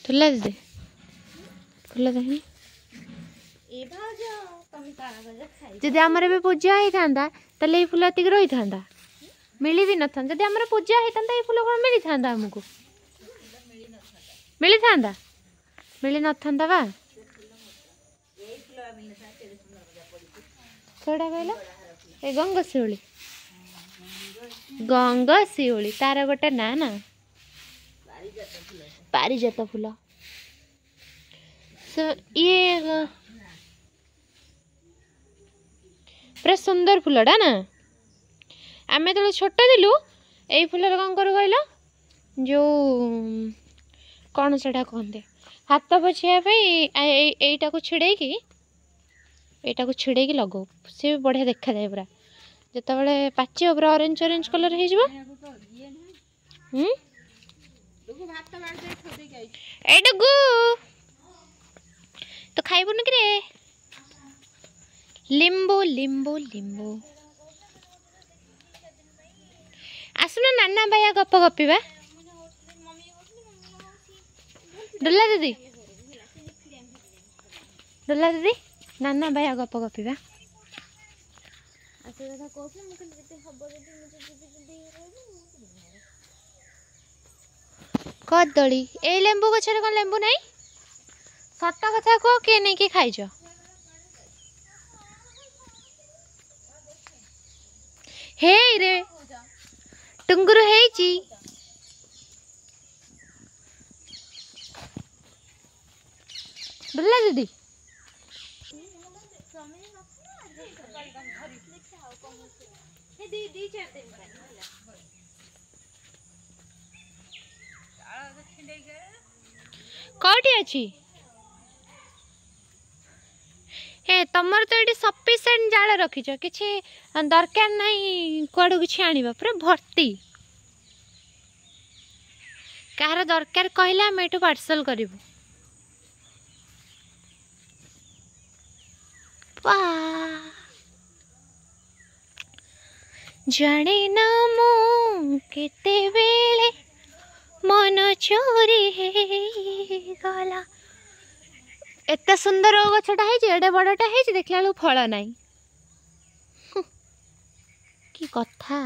तुला दे फुल दे जदि आमर भी पूजा होता ताले ये फुल एतिक रही था मिली भी न था जदि आमर पूजा होता ये फुल कौन मिली था आमको मिली था मिली न था बा कौटा कहल ए गंगशिउली तार गोटे ना ना पारिजात फुल ये पूरा सुंदर फुलटा ना आम जो छोट थिलु यही फुल कौन करूँ कहल जो कौन से कहते हाथ पोछापी यहीटा को छिड़े लगो सी बढ़िया देखा जाए पूरा जिते पाचे पूरा ऑरेंज ऑरेंज कलर हो तो खाइबुन कि लिंबू लिंबू लिंबू आसुना नाना भाई गप गपा डोला दीदी नाना भाई गप गपा कदली ए लेंबू गचर कौन लेंबू नहीं सत कथा कह किए नहीं कि खाइज हे रे टुंगुरु हेची डुल्ला दीदी कौटी अच्छी हे तमर तो ये सफिसीयंट जाल रखीच कि दरकार नहीं कुआड़ू कि आनिबा पूरा भर्ती कहार दरकार कहला आम एठू पार्सल करूँ जाने ना मु केते बेले मन चोरी हे गला एत सुंदर गछटा एडे बड़टा देखला फल नाई कि कथा।